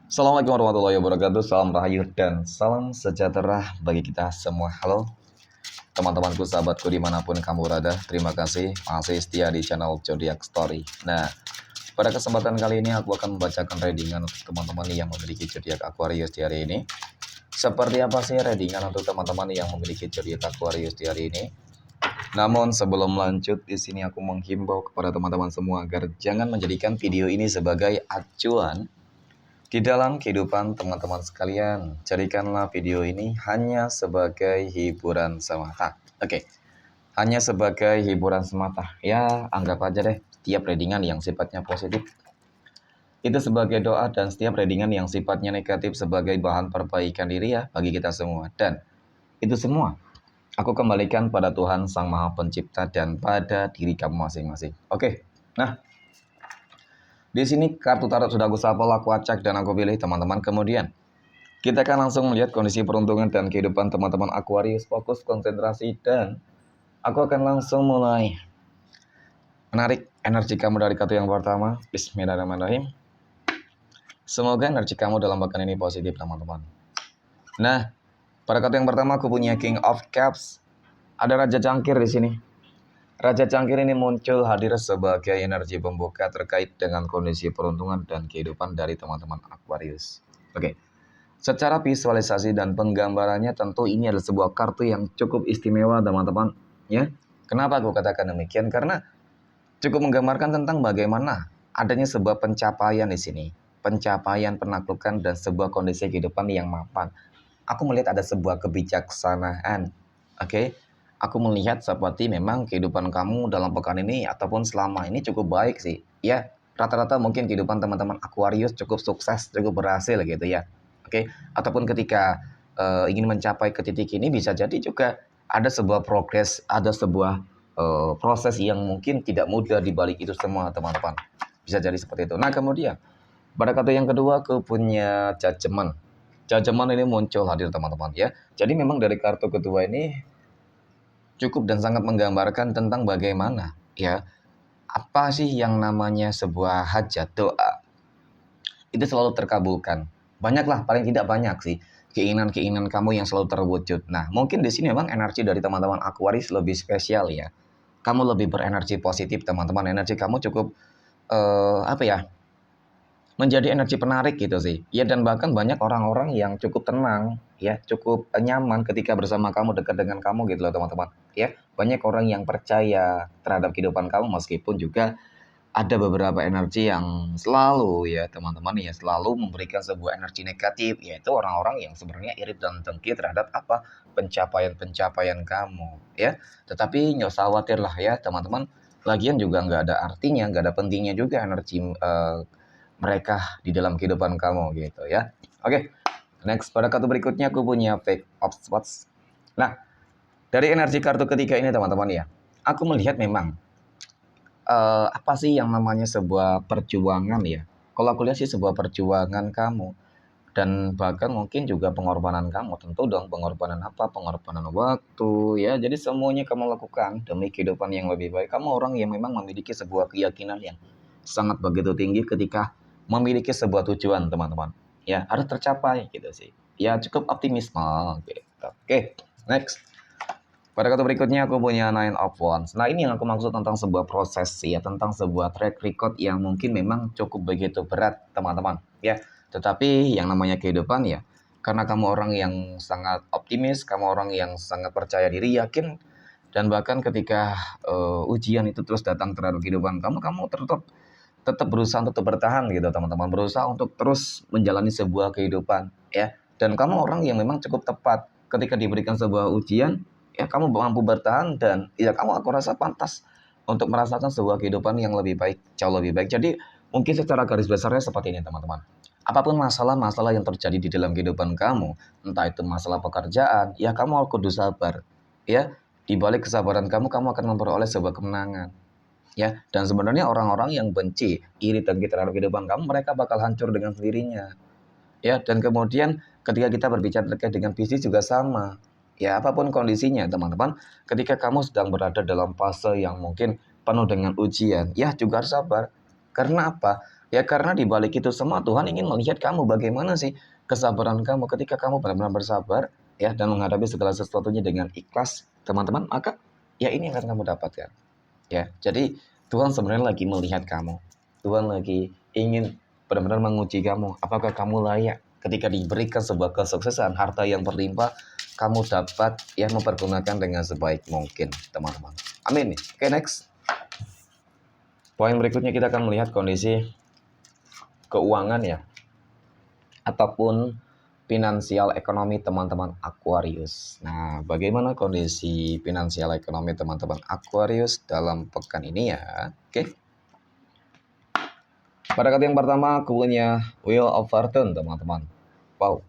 Assalamualaikum warahmatullahi wabarakatuh. Salam rahayu dan salam sejahtera bagi kita semua. Halo teman-temanku, sahabatku dimanapun kamu berada. Terima kasih masih setia di channel Zodiac Story. Nah, pada kesempatan kali ini aku akan membacakan readingan untuk teman-teman yang memiliki zodiak Aquarius di hari ini. Seperti apa sih readingan untuk teman-teman yang memiliki zodiak Aquarius di hari ini? Namun sebelum lanjut, di sini aku menghimbau kepada teman-teman semua agar jangan menjadikan video ini sebagai acuan di dalam kehidupan teman-teman sekalian. Jadikanlah video ini hanya sebagai hiburan semata. Oke, hanya sebagai hiburan semata. Ya, anggap aja deh setiap readingan yang sifatnya positif itu sebagai doa, dan setiap readingan yang sifatnya negatif sebagai bahan perbaikan diri ya bagi kita semua. Dan itu semua aku kembalikan pada Tuhan Sang Maha Pencipta dan pada diri kamu masing-masing. Oke, nah di sini kartu tarot sudah aku shuffle, aku acak, dan aku pilih teman-teman. Kemudian kita akan langsung melihat kondisi peruntungan dan kehidupan teman-teman Aquarius. Fokus, konsentrasi, dan aku akan langsung mulai menarik energi kamu dari kartu yang pertama. Bismillahirrahmanirrahim. Semoga energi kamu dalam pekan ini positif, teman-teman. Nah, pada kartu yang pertama aku punya King of Cups. Ada Raja Cangkir di sini. Raja Cangkir ini muncul hadir sebagai energi pembuka terkait dengan kondisi peruntungan dan kehidupan dari teman-teman Aquarius. Oke. Secara visualisasi dan penggambarannya tentu ini adalah sebuah kartu yang cukup istimewa, teman-teman. Ya, kenapa aku katakan demikian? Karena cukup menggambarkan tentang bagaimana adanya sebuah pencapaian di sini, pencapaian penaklukan dan sebuah kondisi kehidupan yang mapan. Aku melihat ada sebuah kebijaksanaan. Oke, aku melihat seperti memang kehidupan kamu dalam pekan ini ataupun selama ini cukup baik sih. Ya, rata-rata mungkin kehidupan teman-teman Aquarius cukup sukses, cukup berhasil gitu ya. Oke, ataupun ketika ingin mencapai ke titik ini bisa jadi juga ada sebuah progres, ada sebuah proses yang mungkin tidak mudah di balik itu semua, teman-teman. Bisa jadi seperti itu. Nah, kemudian pada kata yang kedua aku punya judgment. Judgment ini muncul hadir, teman-teman ya. Jadi memang dari kartu kedua ini cukup dan sangat menggambarkan tentang bagaimana ya, apa sih yang namanya sebuah hajat doa itu selalu terkabulkan. Banyaklah, paling tidak banyak sih keinginan-keinginan kamu yang selalu terwujud. Nah, mungkin di sini memang energi dari teman-teman Aquarius lebih spesial ya. Kamu lebih berenergi positif, teman-teman. Energi kamu cukup apa ya? Menjadi energi penarik gitu sih. Ya, dan bahkan banyak orang-orang yang cukup tenang, ya, cukup nyaman ketika bersama kamu, dekat dengan kamu gitu loh, teman-teman. Ya, banyak orang yang percaya terhadap kehidupan kamu meskipun juga ada beberapa energi yang selalu ya, teman-teman ya, selalu memberikan sebuah energi negatif, yaitu orang-orang yang sebenarnya iri dan dengki terhadap apa? Pencapaian-pencapaian kamu, ya. Tetapi nggak usah khawatir lah ya, teman-teman. Lagian juga nggak ada artinya, nggak ada pentingnya juga energi mereka di dalam kehidupan kamu gitu ya. Oke, next pada kartu berikutnya aku punya Page of Swords. Nah, dari energi kartu ketiga ini, teman-teman ya, aku melihat memang apa sih yang namanya sebuah perjuangan ya. Kalau aku lihat sih sebuah perjuangan kamu, dan bahkan mungkin juga pengorbanan kamu. Tentu dong, pengorbanan apa? Pengorbanan waktu ya. Jadi semuanya kamu lakukan demi kehidupan yang lebih baik. Kamu orang yang memang memiliki sebuah keyakinan yang sangat begitu tinggi ketika memiliki sebuah tujuan, teman-teman. Ya, harus tercapai gitu sih. Ya, cukup optimisme gitu. Oke, next. Pada kartu berikutnya aku punya Nine of Wands. Nah, ini yang aku maksud tentang sebuah proses ya, tentang sebuah track record yang mungkin memang cukup begitu berat, teman-teman. Ya, tetapi yang namanya kehidupan ya, karena kamu orang yang sangat optimis, kamu orang yang sangat percaya diri, yakin, dan bahkan ketika ujian itu terus datang terhadap kehidupan kamu, kamu tetap berusaha untuk bertahan gitu, teman-teman. Berusaha untuk terus menjalani sebuah kehidupan ya. Dan kamu orang yang memang cukup tepat ketika diberikan sebuah ujian, ya kamu mampu bertahan, dan ya kamu, aku rasa pantas untuk merasakan sebuah kehidupan yang lebih baik, jauh lebih baik. Jadi mungkin secara garis besarnya seperti ini, teman-teman. Apapun masalah-masalah yang terjadi di dalam kehidupan kamu, entah itu masalah pekerjaan, ya kamu harus kudu sabar. Ya, di balik kesabaran kamu, kamu akan memperoleh sebuah kemenangan. Ya, dan sebenarnya orang-orang yang benci, iri, dengki terhadap kehidupan kamu, mereka bakal hancur dengan sendirinya. Ya, dan kemudian ketika kita berbicara terkait dengan bisnis juga sama. Ya, apapun kondisinya, teman-teman, ketika kamu sedang berada dalam fase yang mungkin penuh dengan ujian, ya juga harus sabar. Karena apa? Ya karena di balik itu semua Tuhan ingin melihat kamu bagaimana sih kesabaran kamu ketika kamu benar-benar bersabar ya dan menghadapi segala sesuatunya dengan ikhlas, teman-teman, maka ya ini yang akan kamu dapatkan. Ya, jadi Tuhan sebenarnya lagi melihat kamu. Tuhan lagi ingin benar-benar menguji kamu. Apakah kamu layak ketika diberikan sebuah kesuksesan, harta yang berlimpah, kamu dapat ya mempergunakan dengan sebaik mungkin, teman-teman. Amin. Oke, next. Poin berikutnya kita akan melihat kondisi keuangan ya, ataupun finansial ekonomi teman-teman Aquarius. Nah, bagaimana kondisi finansial ekonomi teman-teman Aquarius dalam pekan ini ya? Oke. Pada kartu yang pertama, aku punya Wheel of Fortune, teman-teman. Wow,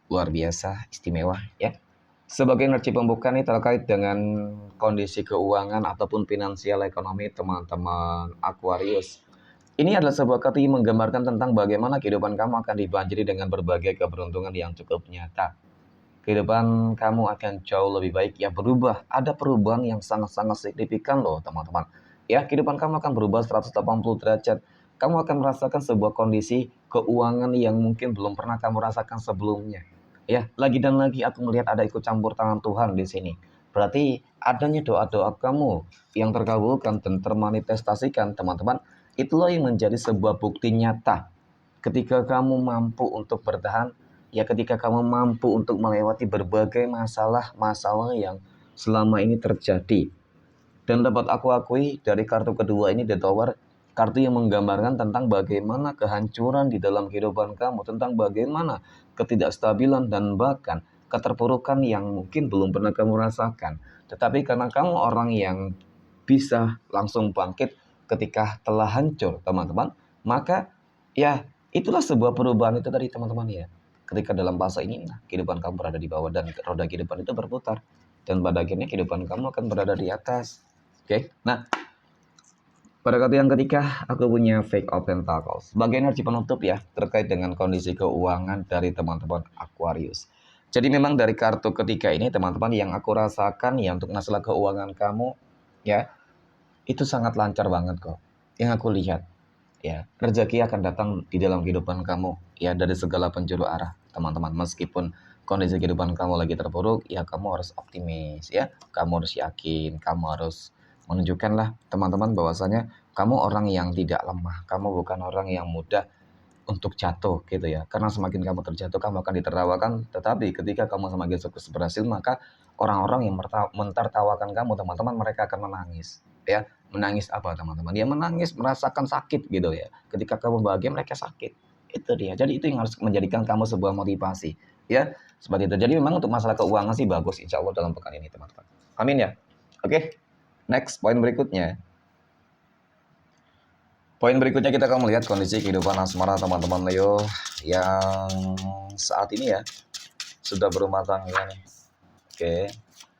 luar biasa, istimewa ya. Sebagai energi pembuka nih terkait dengan kondisi keuangan ataupun finansial ekonomi teman-teman Aquarius. Ini adalah sebuah kartu yang menggambarkan tentang bagaimana kehidupan kamu akan dibanjiri dengan berbagai keberuntungan yang cukup nyata. Kehidupan kamu akan jauh lebih baik, ya berubah. Ada perubahan yang sangat-sangat signifikan loh teman-teman. Ya, kehidupan kamu akan berubah 180 derajat. Kamu akan merasakan sebuah kondisi keuangan yang mungkin belum pernah kamu rasakan sebelumnya. Ya, lagi dan lagi aku melihat ada ikut campur tangan Tuhan di sini. Berarti adanya doa-doa kamu yang terkabulkan dan termanifestasikan, teman-teman. Itulah yang menjadi sebuah bukti nyata ketika kamu mampu untuk bertahan, ya ketika kamu mampu untuk melewati berbagai masalah-masalah yang selama ini terjadi. Dan dapat aku akui dari kartu kedua ini, The Tower, kartu yang menggambarkan tentang bagaimana kehancuran di dalam kehidupan kamu, tentang bagaimana ketidakstabilan dan bahkan keterpurukan yang mungkin belum pernah kamu rasakan. Tetapi karena kamu orang yang bisa langsung bangkit ketika telah hancur, teman-teman, maka ya itulah sebuah perubahan itu tadi, teman-teman ya. Ketika dalam fase ini, nah, kehidupan kamu berada di bawah dan roda kehidupan itu berputar. Dan pada akhirnya kehidupan kamu akan berada di atas. Oke, nah pada kartu yang ketiga aku punya Fake of Pentacles sebagai energi penutup ya terkait dengan kondisi keuangan dari teman-teman Aquarius. Jadi memang dari kartu ketiga ini teman-teman yang aku rasakan ya untuk masalah keuangan kamu ya itu sangat lancar banget kok. Yang aku lihat ya rezeki akan datang di dalam kehidupan kamu ya dari segala penjuru arah teman-teman. Meskipun kondisi kehidupan kamu lagi terpuruk ya kamu harus optimis ya, kamu harus yakin, kamu harus menunjukkanlah teman-teman bahwasanya kamu orang yang tidak lemah, kamu bukan orang yang mudah untuk jatuh gitu ya, karena semakin kamu terjatuh kamu akan ditertawakan, tetapi ketika kamu semakin sukses berhasil maka orang-orang yang mentertawakan kamu teman-teman mereka akan menangis ya. Menangis apa teman-teman? Dia menangis merasakan sakit gitu ya. Ketika kamu bahagia mereka sakit. Itu dia. Jadi itu yang harus menjadikan kamu sebuah motivasi ya. Seperti itu. Jadi memang untuk masalah keuangan sih bagus insya Allah dalam pekan ini teman-teman. Amin ya. Oke. Next poin berikutnya. Poin berikutnya kita akan melihat kondisi kehidupan asmara teman-teman Leo yang saat ini ya sudah berumah tangga nih. Oke.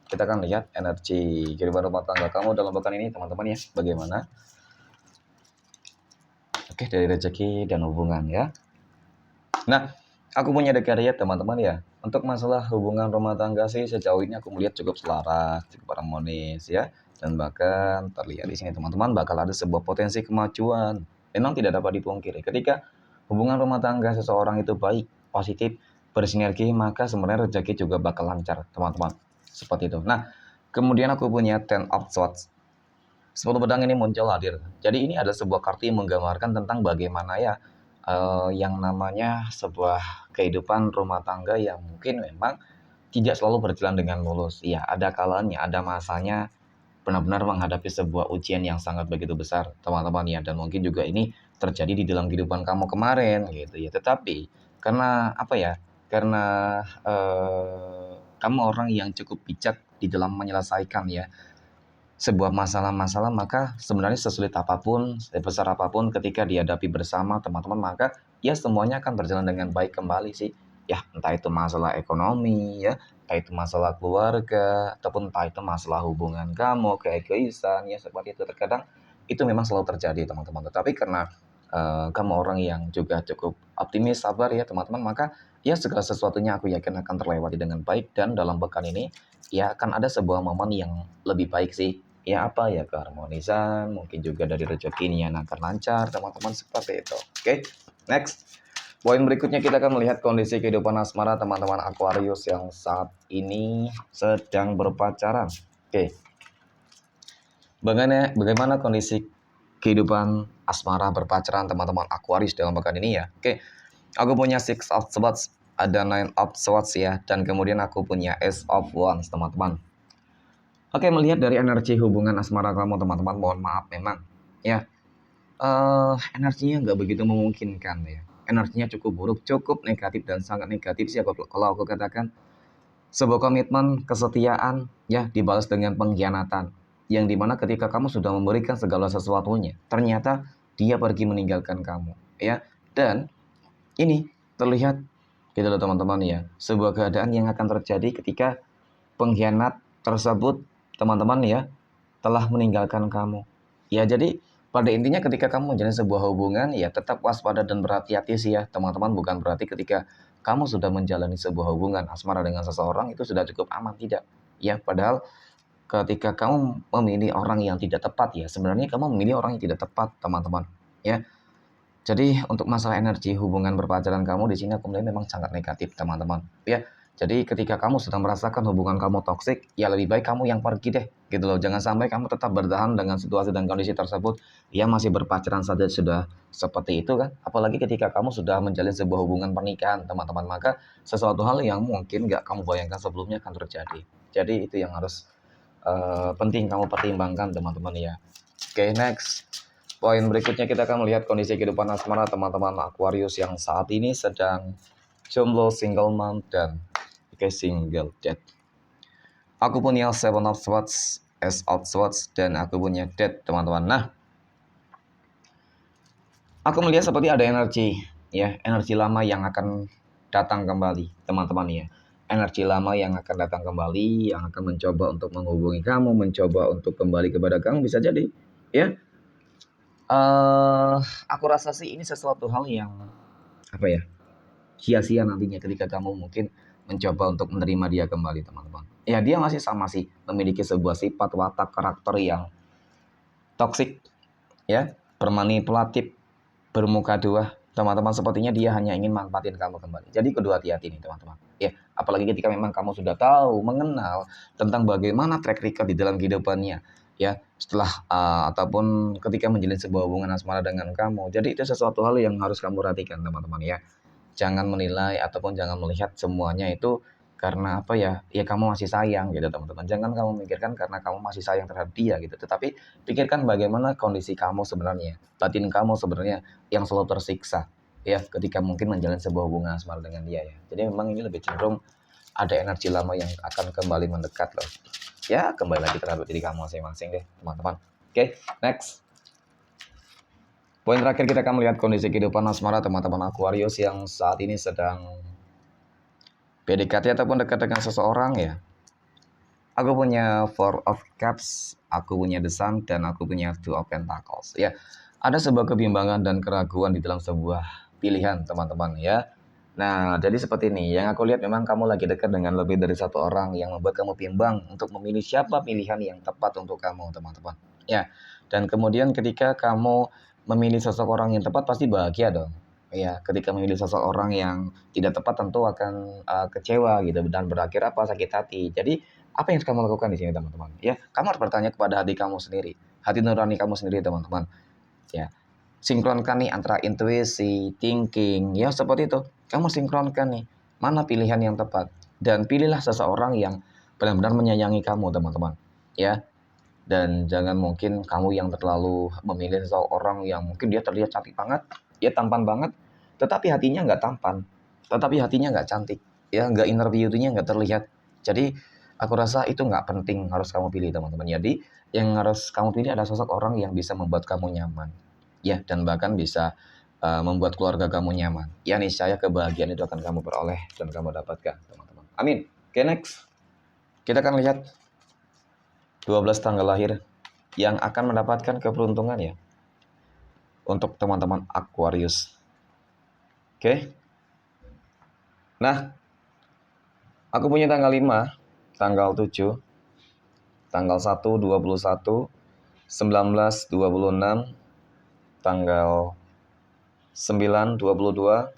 Kita akan lihat energi kehidupan rumah tangga kamu dalam pekan ini teman-teman ya, bagaimana. Oke, dari rezeki dan hubungan ya. Nah, aku punya deklarasi teman-teman ya. Untuk masalah hubungan rumah tangga sih sejauh ini aku melihat cukup selaras, cukup harmonis ya. Dan bahkan terlihat di sini teman-teman bakal ada sebuah potensi kemajuan. Memang tidak dapat dipungkiri. Ketika hubungan rumah tangga seseorang itu baik, positif, bersinergi, maka sebenarnya rezeki juga bakal lancar teman-teman. Seperti itu. Nah, kemudian aku punya Ten of Swords. 10 pedang ini muncul hadir. Jadi ini ada sebuah kartu yang menggambarkan tentang bagaimana ya yang namanya sebuah kehidupan rumah tangga yang mungkin memang tidak selalu berjalan dengan mulus. Ya, ada kalanya, ada masanya benar-benar menghadapi sebuah ujian yang sangat begitu besar, teman-teman ya. Dan mungkin juga ini terjadi di dalam kehidupan kamu kemarin gitu ya. Tetapi karena apa ya? Karena kamu orang yang cukup bijak di dalam menyelesaikan ya sebuah masalah-masalah, maka sebenarnya sesulit apapun, sebesar apapun ketika dihadapi bersama teman-teman, maka ya semuanya akan berjalan dengan baik kembali sih. Ya, entah itu masalah ekonomi ya, entah itu masalah keluarga, ataupun entah itu masalah hubungan kamu, keegoisan ya seperti itu. Terkadang itu memang selalu terjadi teman-teman. Tetapi karena kamu orang yang juga cukup optimis, sabar ya teman-teman, maka ya segala sesuatunya aku yakin akan terlewati dengan baik dan dalam pekan ini ya akan ada sebuah momen yang lebih baik sih ya apa ya, keharmonisan, mungkin juga dari rezekinya yang akan lancar, teman-teman, seperti itu. Oke, next. Poin berikutnya kita akan melihat kondisi kehidupan asmara teman-teman Aquarius yang saat ini sedang berpacaran. Oke. Bagaimana kondisi kehidupan asmara berpacaran teman-teman Aquarius dalam pekan ini ya? Oke. Aku punya Six of Swords, ada Nine of Swords ya, dan kemudian aku punya Ace of Wands, teman-teman. Oke, melihat dari energi hubungan asmara kamu, teman-teman, mohon maaf memang ya, energinya nggak begitu memungkinkan ya. Energinya cukup buruk, cukup negatif dan sangat negatif sih kalau aku katakan. Sebuah komitmen, kesetiaan ya dibalas dengan pengkhianatan. Yang dimana ketika kamu sudah memberikan segala sesuatunya, ternyata dia pergi meninggalkan kamu ya. Dan ini terlihat gitu loh teman-teman ya, sebuah keadaan yang akan terjadi ketika pengkhianat tersebut, teman-teman ya, telah meninggalkan kamu. Ya, jadi pada intinya ketika kamu menjalin sebuah hubungan, ya tetap waspada dan berhati-hati sih ya, teman-teman. Bukan berarti ketika kamu sudah menjalani sebuah hubungan asmara dengan seseorang itu sudah cukup aman, tidak. Ya, padahal ketika kamu memilih orang yang tidak tepat ya, sebenarnya kamu memilih orang yang tidak tepat, teman-teman. Ya, jadi untuk masalah energi hubungan berpacaran kamu di sini aku melihat memang sangat negatif, teman-teman. Ya, jadi ketika kamu sedang merasakan hubungan kamu toksik, ya lebih baik kamu yang pergi deh, gitu loh. Jangan sampai kamu tetap bertahan dengan situasi dan kondisi tersebut. Ya masih berpacaran saja sudah seperti itu kan. Apalagi ketika kamu sudah menjalin sebuah hubungan pernikahan, teman-teman. Maka sesuatu hal yang mungkin nggak kamu bayangkan sebelumnya akan terjadi. Jadi itu yang harus penting kamu pertimbangkan, teman-teman ya. Oke, next. Poin berikutnya kita akan melihat kondisi kehidupan asmara teman-teman Aquarius yang saat ini sedang jomblo, single mom, dan single dad. Aku punya Seven of Swords, Ace of Swords, dan aku punya Death, teman-teman. Nah, aku melihat seperti ada energi, ya, energi lama yang akan datang kembali, teman-teman ya. Energi lama yang akan datang kembali, yang akan mencoba untuk menghubungi kamu, mencoba untuk kembali kepada kamu, bisa jadi, ya. Aku rasa sih ini sesuatu hal yang apa ya, sia-sia nantinya ketika kamu mungkin mencoba untuk menerima dia kembali, teman-teman. Ya dia masih sama sih, memiliki sebuah sifat watak karakter yang toksik, ya, bermanipulatif, bermuka dua, teman-teman. Sepertinya dia hanya ingin manfaatin kamu kembali. Jadi kedua hati-hati nih, teman-teman. Ya, apalagi ketika memang kamu sudah tahu, mengenal tentang bagaimana track record di dalam kehidupannya, ya, setelah ataupun ketika menjalin sebuah hubungan asmara dengan kamu. Jadi itu sesuatu hal yang harus kamu perhatikan, teman-teman ya. Jangan menilai ataupun jangan melihat semuanya itu karena apa ya, ya kamu masih sayang gitu, teman-teman. Jangan kamu mikirkan karena kamu masih sayang terhadap dia gitu, tetapi pikirkan bagaimana kondisi kamu sebenarnya, batin kamu sebenarnya yang selalu tersiksa ya ketika mungkin menjalin sebuah hubungan asmara dengan dia ya. Jadi memang ini lebih cenderung ada energi lama yang akan kembali mendekat loh. Ya, kembali lagi terhadap diri kamu masing-masing deh, teman-teman. Oke, next. Poin terakhir kita akan melihat kondisi kehidupan asmara teman-teman Aquarius yang saat ini sedang PDKT ataupun dekat dengan seseorang ya. Aku punya Four of Cups, aku punya The Sun, dan aku punya Two of Pentacles. Ya, ada sebuah kebimbangan dan keraguan di dalam sebuah pilihan teman-teman ya. Nah, jadi seperti ini. Yang aku lihat memang kamu lagi dekat dengan lebih dari satu orang yang membuat kamu bimbang untuk memilih siapa pilihan yang tepat untuk kamu, teman-teman. Ya, dan kemudian ketika kamu memilih seseorang yang tepat pasti bahagia dong. Ya, ketika memilih seseorang yang tidak tepat tentu akan kecewa gitu dan berakhir apa sakit hati. Jadi apa yang harus kamu lakukan di sini teman-teman? Ya, kamu harus bertanya kepada hati kamu sendiri, hati nurani kamu sendiri teman-teman. Ya, sinkronkan nih antara intuisi, thinking, ya seperti itu. Kamu sinkronkan nih mana pilihan yang tepat dan pilihlah seseorang yang benar-benar menyayangi kamu teman-teman. Ya, dan jangan mungkin kamu yang terlalu memilih seseorang yang mungkin dia terlihat cantik banget, ya tampan banget, tetapi hatinya nggak tampan, tetapi hatinya nggak cantik, ya nggak inner beauty-nya nggak terlihat. Jadi aku rasa itu nggak penting harus kamu pilih teman-teman. Jadi yang harus kamu pilih adalah sosok orang yang bisa membuat kamu nyaman, ya dan bahkan bisa membuat keluarga kamu nyaman. Ya niscaya kebahagiaan itu akan kamu peroleh dan kamu dapatkan teman-teman. Amin. Oke, next kita akan lihat 12 tanggal lahir yang akan mendapatkan keberuntungan ya untuk teman-teman Aquarius. Oke. Nah, aku punya tanggal 5, tanggal 7, tanggal 1, 21, 19, 26, tanggal 9, 22,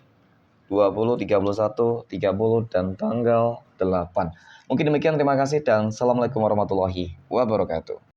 20, 31, 30, dan tanggal 8. Mungkin demikian, terima kasih dan Assalamualaikum warahmatullahi wabarakatuh.